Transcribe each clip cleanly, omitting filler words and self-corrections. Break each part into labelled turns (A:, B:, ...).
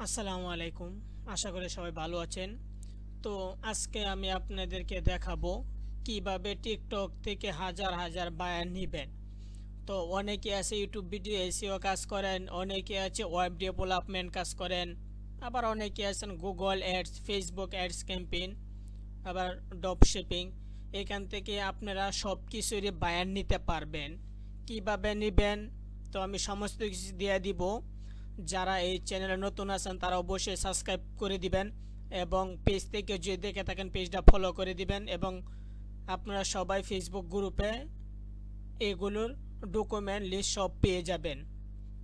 A: আসসালামু আলাইকুম। আশা করি সবাই ভালো আছেন। তো আজকে আমি আপনাদেরকে দেখাবো কিভাবে টিকটক থেকে হাজার হাজার বায়ার নিবেন। তো অনেকে আছে ইউটিউব ভিডিও এসইও কাজ করেন, অনেকে আছে ওয়েব ডেভেলপমেন্ট কাজ করেন, আবার অনেকে আছেন Google ads, Facebook ads campaign, আবার ড্রপ শিপিং। এখান থেকে আপনারা সব কিছুরই বায়ার নিতে পারবেন। কিভাবে নেবেন তো আমি সমস্ত কিছু দিয়ে দিব। যারা এই চ্যানেলে নতুন আছেন তারা অবশ্যই সাবস্ক্রাইব করে দিবেন এবং পেজ থেকে যে দেখে থাকেন পেজটা ফলো করে দিবেন এবং আপনারা সবাই ফেসবুক গ্রুপে এগুলোর ডকুমেন্ট লিস্ট সব পেয়ে যাবেন।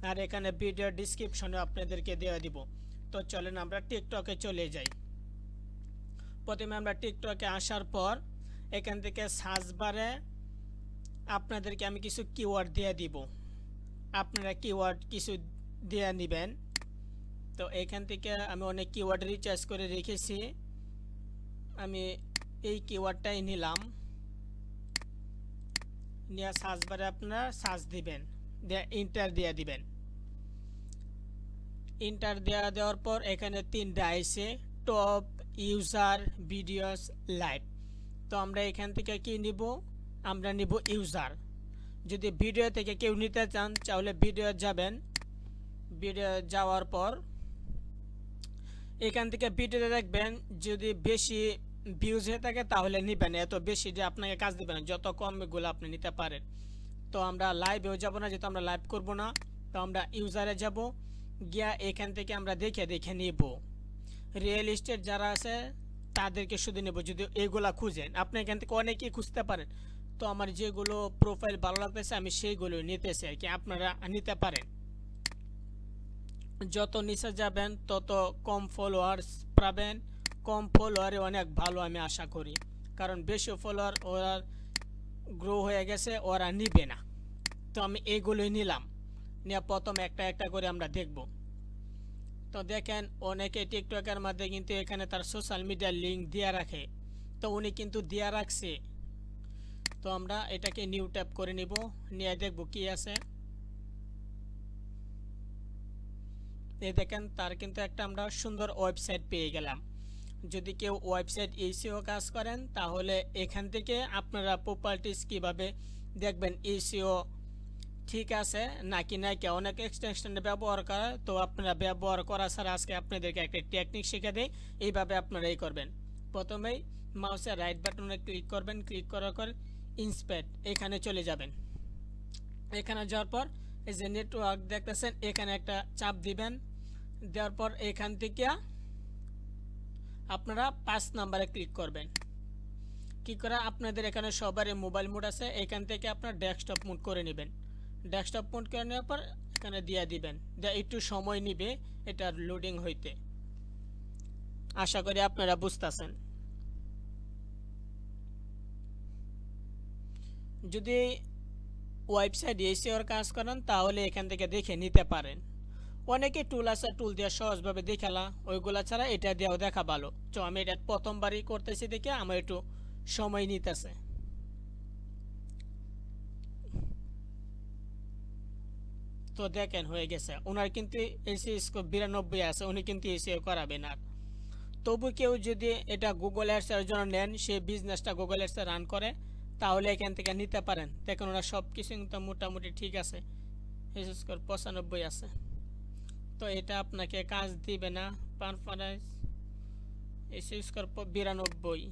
A: আর এখানে ভিডিও ডিসক্রিপশনে আপনাদেরকে দেওয়া দিব। তো চলেন আমরা টিকটকে চলে যাই। প্রথমে আমরা টিকটকে আসার পর এখান থেকে সার্চ বারে আপনাদেরকে আমি কিছু কিওয়ার্ড দিয়ে দিব, আপনারা কিওয়ার্ড কিছু দিয়ে নেবেন। তো এখান থেকে আমি অনেক কিওয়ার্ড রিচার্জ করে রেখেছি, আমি এই কিওয়ার্ডটাই নিলাম। নিয়ে সার্চ বারে আপনারা সার্চ দিবেন, দিয়ে ইন্টার দিয়ে দিবেন। ইন্টার দেওয়ার পর এখানে তিনটা আইছে, টপ, ইউজার, ভিডিওস, লাইভ। তো আমরা এখান থেকে কি নিব, আমরা নিব ইউজার। যদি ভিডিও থেকে কেউ নিতে চান তাহলে ভিডিও যাবেন। ভিডিও যাওয়ার পর এখান থেকে ভিডিওতে দেখবেন যদি বেশি ভিউজ হয়ে থাকে তাহলে নেবেন, এত বেশি যে আপনাকে কাজ দেবে না, যত কম এগুলো আপনি নিতে পারেন। তো আমরা লাইভেও যাব না, যেহেতু আমরা লাইভ করব না। তো আমরা ইউজারে যাব, গিয়া এখান থেকে আমরা দেখে দেখে নিব। রিয়েল এস্টেট যারা আছে তাদেরকে শুধু নেব। যদি এগুলা খুঁজেন আপনি এখান থেকে অনেকেই খুঁজতে পারেন। তো আমার যেগুলো প্রোফাইল ভালো লাগতেছে আমি সেইগুলো নিতেছি আর কি, আপনারা নিতে পারেন। যত নিচে যাবেন তত কম ফলোয়ার্স পাবেন। কম ফলোয়ারে অনেক ভালো আমি আশা করি, কারণ বেশি ফলোয়ার ওরা গ্রো হয়ে গেছে, ওরা নিবে না। তো আমি এইগুলোই নিলাম, নিয়ে প্রথম একটা একটা করে আমরা দেখব। তো দেখেন অনেকে টিকটকের মধ্যে কিন্তু এখানে তার সোশ্যাল মিডিয়ার লিঙ্ক দিয়ে রাখে, তো উনি কিন্তু দিয়ে রাখছে। তো আমরা এটাকে নিউ ট্যাপ করে নিব, নিয়ে দেখব কি আছে। এই দেখেন তার কিন্তু একটা আমরা সুন্দর ওয়েবসাইট পেয়ে গেলাম। যদি কেউ ওয়েবসাইট এসইও কাজ করেন তাহলে এখান থেকে আপনারা প্রপার্টিস কিভাবে দেখবেন এসইও ঠিক আছে নাকি নাকি। অনেক এক্সটেনশন ব্যবহার করে, তো আপনারা ব্যবহার করা ছাড়া আজকে আপনাদেরকে একটা টেকনিক শিখে দেয়। এইভাবে আপনারা এই করবেন। প্রথমেই মাউসের রাইট বাটনে ক্লিক করবেন, ক্লিক করার পর ইন্সপেক্ট এখানে চলে যাবেন। এখানে যাওয়ার পর এই যে নেটওয়ার্ক দেখতেছেন এখানে একটা চাপ দিবেন। দেওয়ার পর এখান থেকে আপনারা 5 নাম্বারে ক্লিক করবেন। কি করে আপনাদের এখানে সবারই মোবাইল মোড আছে, এখান থেকে আপনার ডেস্কটপ মোড করে নেবেন। ডেস্কটপ মোড করে নেওয়ার পর এখানে দিয়ে দিবেন, একটু সময় নিবে এটার লোডিং হইতে। আশা করি আপনারা বুঝতেছেন। যদি ওয়েবসাইট এসিওর কাজ করেন তাহলে এখান থেকে দেখে নিতে পারেন। অনেকে টুল আছে, টুল দিয়ে সহজভাবে দেখালা, ওইগুলা ছাড়া এটা দিয়েও দেখা ভালো। তো আমি এটা প্রথমবারই করতেছি দেখে আমার একটু সময় নিতেছে। তো দেখেন হয়ে গেছে, ওনার কিন্তু এসি স্কোর 92 আছে, উনি কিন্তু এসিও করাবেন। আর তবু কেউ যদি এটা গুগল অ্যাডসের জন্য নেন, সে বিজনেসটা গুগল অ্যাডসে রান করে, তাহলে এখান থেকে নিতে পারেন। দেখেন ওরা সব কিছু কিন্তু মোটামুটি ঠিক আছে, এসি স্কোর 95 আছে। তো এটা আপনাকে কাজ দিবে না। Performance AC score 92।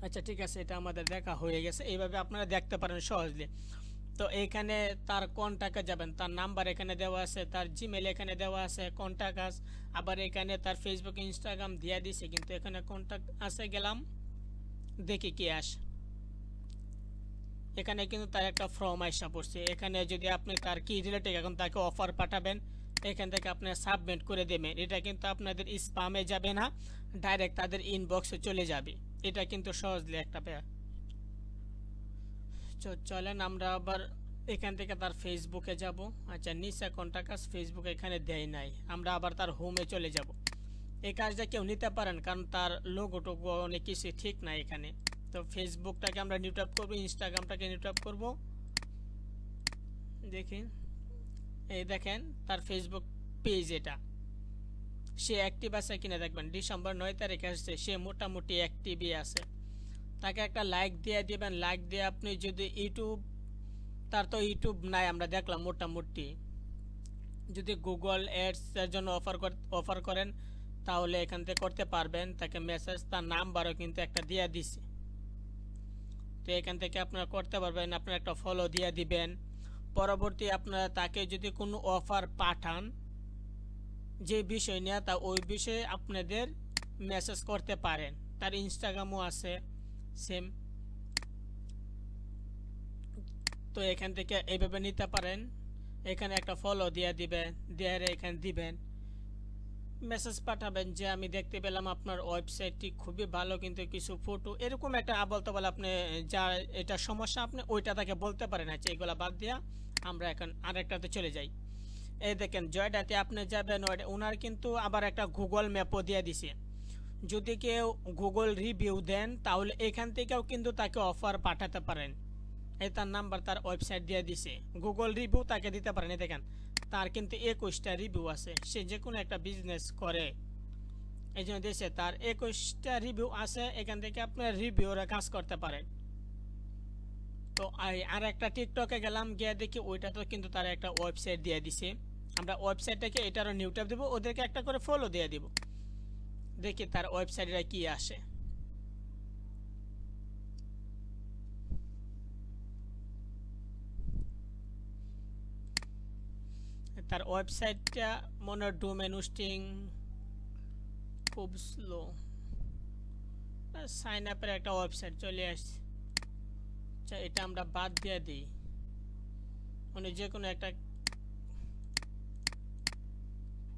A: আচ্ছা ঠিক আছে, এটা আমাদের দেখা হয়ে গেছে। এইভাবে আপনারা দেখতে পারেন সহজে। তো এখানে তার কন্টাক্টে যাবেন, তার নাম্বার এখানে দেওয়া আছে, তার জিমেল এখানে দেওয়া আছে, কন্টাক্ট আছে। আবার এখানে তার ফেসবুক ইনস্টাগ্রাম দিয়ে দিছে, কিন্তু এখানে কন্টাক্ট আছে, গেলাম দেখি কি আসে। এখানে কিন্তু তার একটা ফর্ম আসা পড়ছে। এখানে যদি আপনি তার কি রিলেটেড এখন তাকে অফার পাঠাবেন, এখান থেকে আপনি সাবমিট করে দেবেন। এটা কিন্তু আপনাদের স্প্যামে যাবে না, ডাইরেক্ট তাদের ইনবক্সে চলে যাবে। এটা কিন্তু সহজলি একটা পেয়ে। চলেন আমরা আবার এখান থেকে তার ফেসবুকে যাব। আচ্ছা নিচে কন্টাক্ট আস, ফেসবুক এখানে দেয় নাই, আমরা আবার তার হোমে চলে যাব। এই কাজটা কেউ নিতে পারেন, কারণ তার লোগোটোগো অনেক কিছু ঠিক নাই এখানে। তো ফেসবুকটাকে আমরা নিউট্যাপ করবো, ইনস্টাগ্রামটাকে নিউট্যাপ করব। দেখি এই দেখেন তার ফেসবুক পেজ এটা, সে অ্যাক্টিভ আছে কিনা দেখবেন। ডিসেম্বর 9 তারিখে আসছে, সে মোটামুটি অ্যাক্টিভই আছে। তাকে একটা লাইক দিয়ে দিবেন। লাইক দিয়ে আপনি যদি ইউটিউব, তার তো ইউটিউব নাই আমরা দেখলাম মোটামুটি, যদি গুগল অ্যাডস এর জন্য অফার করেন তাহলে এখান থেকে করতে পারবেন। তাকে মেসেজ, তার নাম্বারও কিন্তু একটা দিয়ে দিছে, তো এখান থেকে আপনারা করতে পারবেন। আপনারা একটা ফলো দিয়ে দিবেন। পরবর্তী আপনারা তাকে যদি কোনো অফার পাঠান যে বিষয় নিয়ে, তা ওই বিষয়ে আপনাদের মেসেজ করতে পারেন। তার ইনস্টাগ্রামও আছে সেম, তো এখান থেকে এইভাবে নিতে পারেন। এখানে একটা ফলো দিয়ে দিবেন, দিয়ে এখানে দিবেন, মেসেজ পাঠাবেন যে আমি দেখতে পেলাম আপনার ওয়েবসাইটটি খুবই ভালো, কিন্তু কিছু ফটো এরকম একটা বলতে বলে আপনি যা এটা সমস্যা আপনি ওইটা তাকে বলতে পারেন। আচ্ছা, এগুলো বাদ দিয়া আমরা এখন আরেকটাতে চলে যাই। এই দেখেন জয়ডাতে আপনি যাবেন, ওনার কিন্তু আবার একটা গুগল ম্যাপও দিয়ে দিছে। যদি কেউ গুগল রিভিউ দেন তাহলে এখান থেকেও কিন্তু তাকে অফার পাঠাতে পারেন। এই তার নাম্বার, তার ওয়েবসাইট দিয়ে দিছে, গুগল রিভিউ তাকে দিতে পারেন। দেখেন তার কিন্তু 21টা রিভিউ আছে, সে যে কোনো একটা বিজনেস করে এই জন্য দিয়েছে, তার 21টা রিভিউ আছে। এখান থেকে আপনার রিভিউরা কাজ করতে পারেন। তো আর একটা টিকটকে গেলাম, গিয়ে দেখি ওইটা তো কিন্তু তার একটা ওয়েবসাইট দিয়ে দিছে। আমরা ওয়েবসাইটটাকে এটারও নিউ ট্যাব দেবো, ওদেরকে একটা করে ফলো দিয়ে দিব, দেখি তার ওয়েবসাইটে কি আসে। তার ওয়েবসাইটটা মনে হয় ডোমেন হোস্টিং খুব স্লো, সাইন আপের একটা ওয়েবসাইট চলে আসছে। আচ্ছা, এটা আমরা বাদ দিয়ে দিই, মানে যে কোনো একটা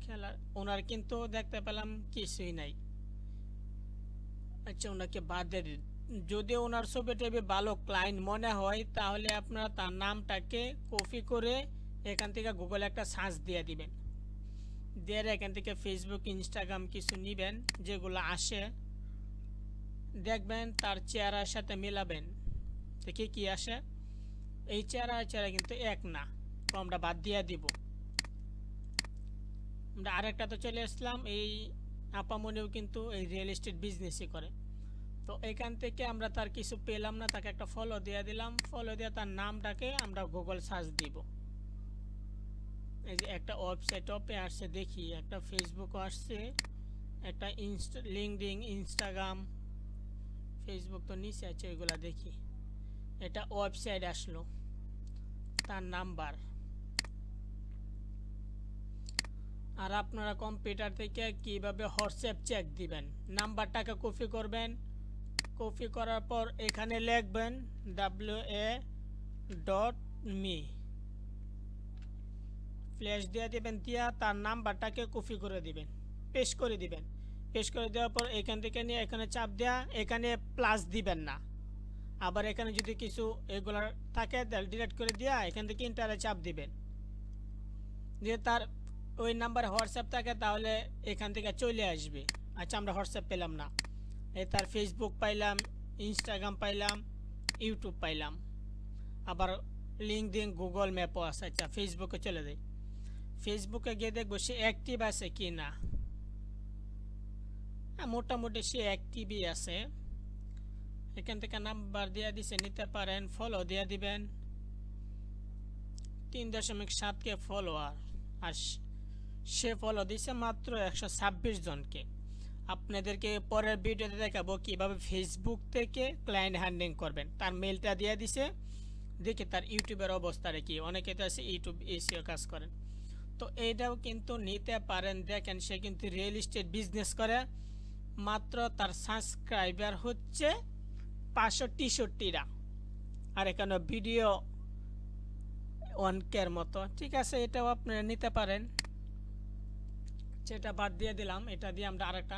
A: খেলার ওনার কিন্তু দেখতে পেলাম কিছুই নাই। আচ্ছা, ওনাকে বাদ দিয়ে দিই। যদি ওনার ছবি টবি ভালো ক্লায়েন্ট মনে হয় তাহলে আপনারা তার নামটাকে কপি করে এখান থেকে গুগলে একটা সার্চ দিয়ে দিবেন, দিয়ে এখান থেকে ফেসবুক ইনস্টাগ্রাম কিছু নেবেন যেগুলো আসে, দেখবেন তার চেহারার সাথে মেলাবেন, দেখি কি আসে। এই চেহারা কিন্তু এক না, তো আমরা বাদ দিয়ে দিব। আমরা আরেকটা তো চলে আসলাম, এই আপামনিও কিন্তু এই রিয়েল এস্টেট বিজনেসই করে। তো এখান থেকে আমরা তার কিছু পেলাম না, তাকে একটা ফলো দিয়ে দিলাম, ফলো দিয়ে তার নামটাকে আমরা গুগল সার্চ দিব। এই যে একটা ওয়েবসাইট ওপে আসছে, দেখি একটা ফেসবুকও আসছে, একটা লিঙ্কডিন, ইনস্টাগ্রাম, ফেসবুক তো নিচে আছে, এগুলা দেখি। এটা ওয়েবসাইট আসলো, তার নাম্বার। আর আপনারা কম্পিউটার থেকে কিভাবে হোয়াটসঅ্যাপ চেক দিবেন, নাম্বারটাকে কপি করবেন, কপি করার পর এখানে লিখবেন wa.me, ফ্ল্যাশ দিয়ে দিবেন, দিয়া তার নাম্বারটাকে কপি করে দিবেন, পেস্ট করে দিবেন। পেস্ট করে দেওয়ার পর এখান থেকে নিয়ে এখানে চাপ দেওয়া, এখানে প্লাস দিবেন না, আবার এখানে যদি কিছু এগুলার থাকে তাহলে ডিলিট করে দেওয়া, এখান থেকে ইন্টারে চাপ দিবেন, দিয়ে তার ওই নাম্বার হোয়াটসঅ্যাপ থাকে তাহলে এখান থেকে চলে আসবে। আচ্ছা, আমরা হোয়াটসঅ্যাপ পেলাম না, এই তার ফেসবুক পাইলাম, ইনস্টাগ্রাম পাইলাম, ইউটিউব পাইলাম, আবার লিঙ্কডিন, গুগল ম্যাপও আছে। আচ্ছা, ফেসবুকে চলে যাই, ফেসবুকে গিয়ে দেখবো সে অ্যাক্টিভ আছে কি না। মোটামুটি সে অ্যাক্টিভই আছে। এখান থেকে নাম্বার দিয়ে দিছে, নিতে পারেন, ফলো দিয়ে দিবেন। 3.7K ফলোয়ার, আর সে ফলো দিছে মাত্র 126 জনকে। আপনাদেরকে পরের ভিডিওতে দেখাবো কিভাবে ফেসবুক থেকে ক্লায়েন্ট হ্যান্ডলিং করবেন। তার মেলটা দিয়ে দিছে, দেখি তার ইউটিউবের অবস্থাটা কি। অনেকে তো আছে ইউটিউব এসিও কাজ করেন, তো এইটাও কিন্তু নিতে পারেন। দেখেন সে কিন্তু রিয়েল এস্টেট বিজনেস করে, মাত্র তার সাবস্ক্রাইবার হচ্ছে 563টা, আর এখানে ভিডিও 1K মতো। ঠিক আছে, এটাও আপনারা নিতে পারেন। সেটা বাদ দিয়ে দিলাম, এটা দিয়ে আমরা আরেকটা,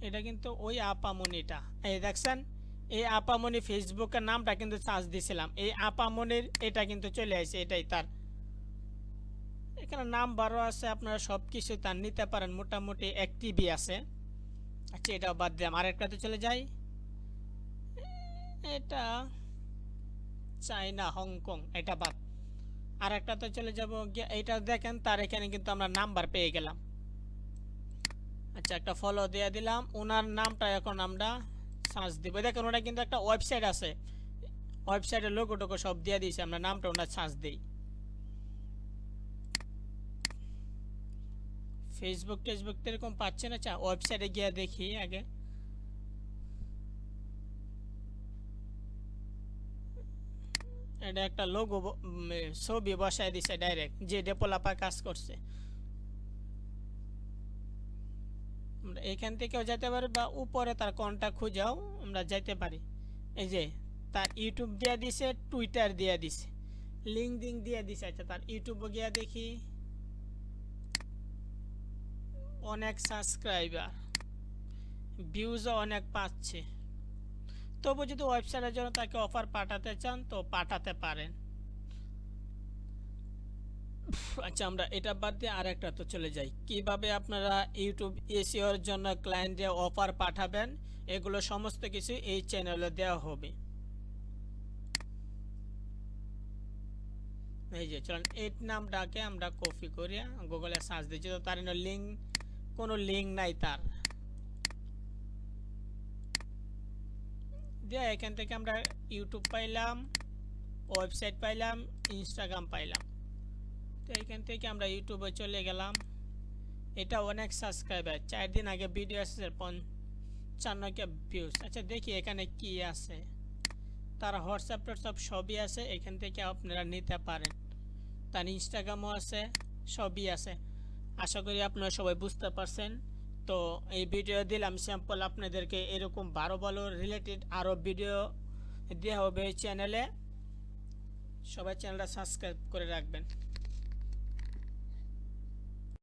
A: এটা কিন্তু ওই আপামনিটা, এই দেখছেন এই আপামনি ফেসবুকের নামটা কিন্তু সার্চ দিছিলাম, এই আপামনির এটা কিন্তু চলে আসে, এটাই তার। এখানে নাম্বারও আছে, আপনারা সব কিছু তার নিতে পারেন, মোটামুটি অ্যাক্টিভই আছে। আচ্ছা, এটাও বাদ দিলাম, আরেকটাতে চলে যাই। এটা চায়না, হংকং, এটা বাদ। আর একটাতে চলে যাব, এইটা দেখেন তার এখানে কিন্তু আমরা নাম্বার পেয়ে গেলাম। আচ্ছা, একটা ফলো দিয়ে দিলাম। ওনার নামটা এখন আমরা সার্চ দিব। দেখেন ওটা কিন্তু একটা ওয়েবসাইট আছে, ওয়েবসাইটের লোগো টোগো সব দিয়ে দিয়েছে, আমরা নামটা ওনার সার্চ দিই। ফেসবুক টেসবুক এরকম পাচ্ছে না। আচ্ছা, ওয়েবসাইটে গিয়ে দেখি আগে। এটা একটা লোগো ছবি বসায় দিছে ডাইরেক্ট, যে ডেভেলপার কাজ করছে। আমরা এখান থেকেও যেতে পারি, বা উপরে তার কন্টাক্ট খুঁজেও আমরা যাইতে পারি। এই যে তার ইউটিউব দিয়ে দিছে, টুইটার দিয়ে দিছে, লিঙ্কডিন দিয়ে দিছে। আচ্ছা, তার ইউটিউবে গিয়ে দেখি, অনেক সাবস্ক্রাইবার, ভিউজও অনেক পাচ্ছে। তবু যদি ওয়েবসাইটের জন্য তাকে অফার পাঠাতে চান তো পাঠাতে পারেন। আচ্ছা, আমরা এটা বাদ দিয়ে আর একটা তো চলে যাই, কিভাবে আপনারা ইউটিউব এসইওর জন্য ক্লায়েন্টে অফার পাঠাবেন, এগুলো সমস্ত কিছু এই চ্যানেলে দেওয়া হবে। এই যে চলুন, এই নামটাকে আমরা কপি করে গুগলে সার্চ দিচ্ছি, তো তার লিঙ্ক, কোনো লিঙ্ক নাই তার দিয়ে। এখান থেকে আমরা ইউটিউব পাইলাম, ওয়েবসাইট পাইলাম, ইনস্টাগ্রাম পাইলাম। তো এখান থেকে আমরা ইউটিউবে চলে গেলাম। এটা অনেক সাবস্ক্রাইবার, 4 দিন আগে ভিডিও আসছে, 55 ভিউজ। আচ্ছা, দেখি এখানে কি আছে। তার হোয়াটসঅ্যাপ টোয়াটসঅ্যাপ সবই আছে, এখান থেকে আপনারা নিতে পারেন। তার ইনস্টাগ্রামও আছে, সবই আছে। আশা করি আপনারা সবাই বুঝতে পারছেন। তো এই ভিডিও দিলাম স্যাম্পল আপনাদেরকে, এরকম ভালো রিলেটেড আরও ভিডিও দেওয়া হবে চ্যানেলে। সবাই চ্যানেলটা সাবস্ক্রাইব করে রাখবেন।